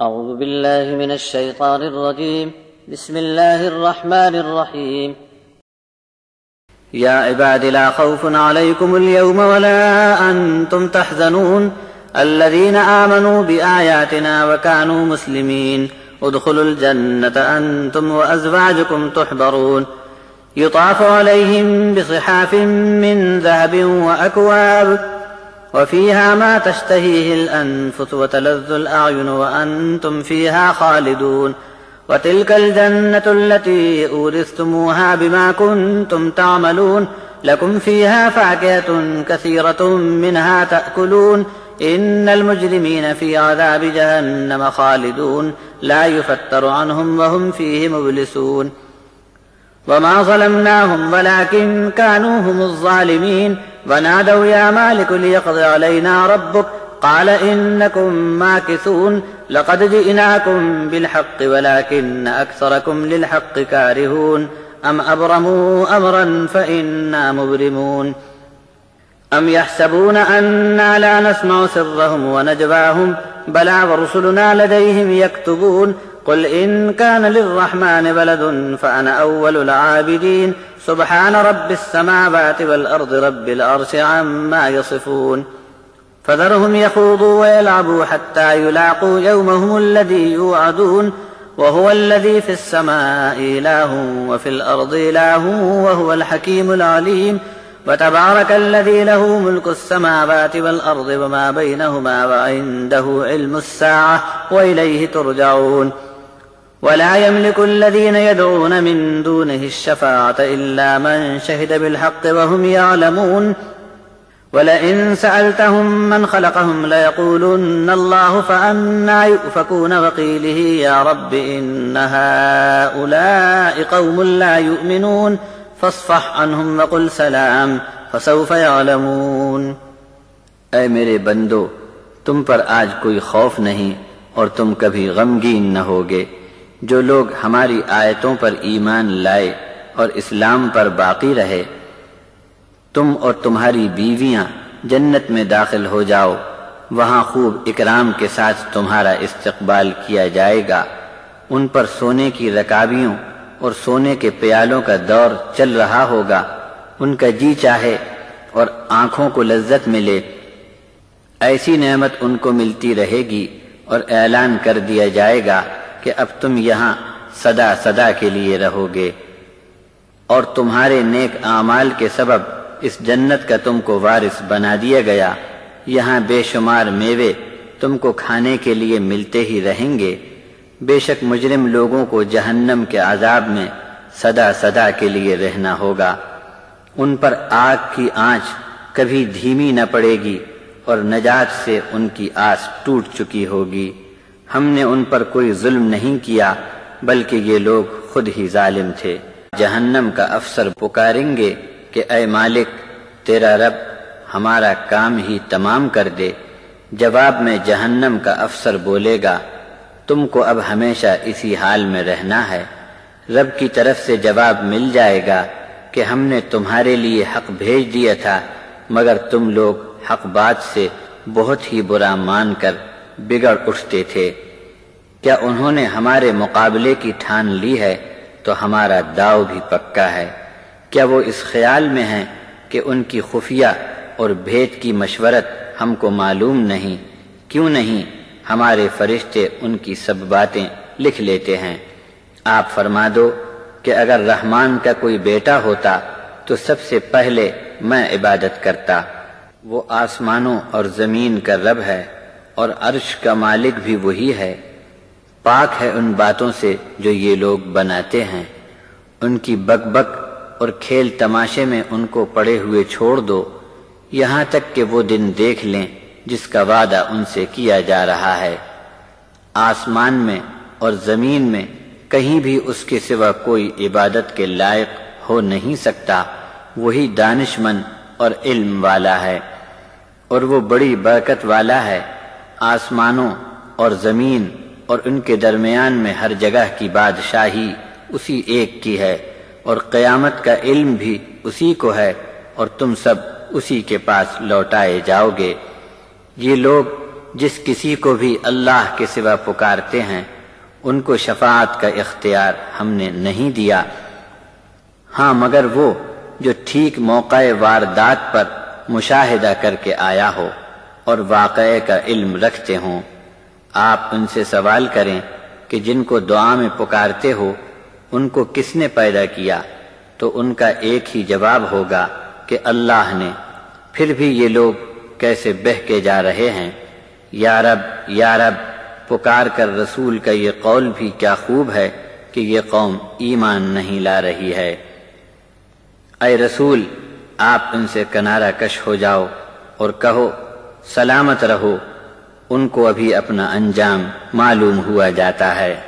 أعوذ بالله من الشيطان الرجيم بسم الله الرحمن الرحيم يا عباد لا خوف عليكم اليوم ولا أنتم تحزنون الذين آمنوا بآياتنا وكانوا مسلمين ادخلوا الجنة أنتم وأزواجكم تحبرون يطاف عليهم بصحاف من ذهب وأكواب وفيها ما تشتهيه الأنفس وتلذ الأعين وأنتم فيها خالدون وتلك الجنة التي أورثتموها بما كنتم تعملون لكم فيها فاكهة كثيرة منها تأكلون إن المجرمين في عذاب جهنم خالدون لا يفتر عنهم وهم فيه مبلسون وما ظلمناهم ولكن كانوا هم الظالمين ونادوا يا مالك ليقض علينا ربك قال إنكم ماكثون لقد جئناكم بالحق ولكن أكثركم للحق كارهون أم أبرموا أمرا فإنا مبرمون أم يحسبون أنا لا نسمع سرهم ونجواهم بلى ورسلنا لديهم يكتبون قل إن كان للرحمن ولد فأنا أول العابدين سبحان رب السماوات والأرض رب العرش عما يصفون فذرهم يخوضوا ويلعبوا حتى يلاقوا يومهم الذي يوعدون وهو الذي في السماء إله وفي الأرض إله وهو الحكيم العليم وتبارك الذي له ملك السماوات والأرض وما بينهما وعنده علم الساعة وإليه ترجعون ولا يملك الذين يدعون من دونه الشفاعة إلا من شهد بالحق وهم يعلمون ولئن سألتهم من خلقهم ليقولن الله فأنى يؤفكون وقيله يا رب إن هؤلاء قوم لا يؤمنون فاصفح عنهم وقل سلام فسوف يعلمون اے میرے بندو، تم پر آج کوئی خوف نہیں اور تم کبھی غمگین نہ ہوگے۔ جو لوگ ہماری آیتوں پر ایمان لائے اور اسلام پر باقی رہے، تم اور تمہاری بیویاں جنت میں داخل ہو جاؤ، وہاں خوب اکرام کے ساتھ تمہارا استقبال کیا جائے گا۔ ان پر سونے کی رکابیوں اور سونے کے پیالوں کا دور چل رہا ہوگا، ان کا جی چاہے اور آنکھوں کو لذت ملے، ایسی نعمت ان کو ملتی رہے گی، اور اعلان کر دیا جائے گا کہ اب تم یہاں سدا سدا کے لیے رہو گے، اور تمہارے نیک اعمال کے سبب اس جنت کا تم کو وارث بنا دیا گیا۔ یہاں بے شمار میوے تم کو کھانے کے لیے ملتے ہی رہیں گے۔ بے شک مجرم لوگوں کو جہنم کے عذاب میں سدا سدا کے لیے رہنا ہوگا۔ ان پر آگ کی آنچ کبھی دھیمی نہ پڑے گی، اور نجات سے ان کی آس ٹوٹ چکی ہوگی۔ ہم نے ان پر کوئی ظلم نہیں کیا، بلکہ یہ لوگ خود ہی ظالم تھے۔ جہنم کا افسر پکاریں گے کہ اے مالک، تیرا رب ہمارا کام ہی تمام کر دے۔ جواب میں جہنم کا افسر بولے گا، تم کو اب ہمیشہ اسی حال میں رہنا ہے۔ رب کی طرف سے جواب مل جائے گا کہ ہم نے تمہارے لیے حق بھیج دیا تھا، مگر تم لوگ حق بات سے بہت ہی برا مان کر بگڑ اٹھتے تھے۔ کیا انہوں نے ہمارے مقابلے کی ٹھان لی ہے تو ہمارا داؤ بھی پکا ہے۔ کیا وہ اس خیال میں ہیں کہ ان کی خفیہ اور بھید کی مشورت ہم کو معلوم نہیں؟ کیوں نہیں، ہمارے فرشتے ان کی سب باتیں لکھ لیتے ہیں۔ آپ فرما دو کہ اگر رحمان کا کوئی بیٹا ہوتا تو سب سے پہلے میں عبادت کرتا۔ وہ آسمانوں اور زمین کا رب ہے، اور عرش کا مالک بھی وہی ہے۔ پاک ہے ان باتوں سے جو یہ لوگ بناتے ہیں۔ ان کی بک بک اور کھیل تماشے میں ان کو پڑے ہوئے چھوڑ دو، یہاں تک کہ وہ دن دیکھ لیں جس کا وعدہ ان سے کیا جا رہا ہے۔ آسمان میں اور زمین میں کہیں بھی اس کے سوا کوئی عبادت کے لائق ہو نہیں سکتا۔ وہی دانش مند اور علم والا ہے، اور وہ بڑی برکت والا ہے۔ آسمانوں اور زمین اور ان کے درمیان میں ہر جگہ کی بادشاہی اسی ایک کی ہے، اور قیامت کا علم بھی اسی کو ہے، اور تم سب اسی کے پاس لوٹائے جاؤ گے۔ یہ لوگ جس کسی کو بھی اللہ کے سوا پکارتے ہیں ان کو شفاعت کا اختیار ہم نے نہیں دیا، ہاں مگر وہ جو ٹھیک موقع واردات پر مشاہدہ کر کے آیا ہو اور واقعے کا علم رکھتے ہوں۔ آپ ان سے سوال کریں کہ جن کو دعا میں پکارتے ہو ان کو کس نے پیدا کیا، تو ان کا ایک ہی جواب ہوگا کہ اللہ نے۔ پھر بھی یہ لوگ کیسے بہہ کے جا رہے ہیں۔ یا رب یا رب پکار کر رسول کا یہ قول بھی کیا خوب ہے کہ یہ قوم ایمان نہیں لا رہی ہے۔ اے رسول، آپ ان سے کنارہ کش ہو جاؤ اور کہو سلامت رہو، ان کو ابھی اپنا انجام معلوم ہوا جاتا ہے۔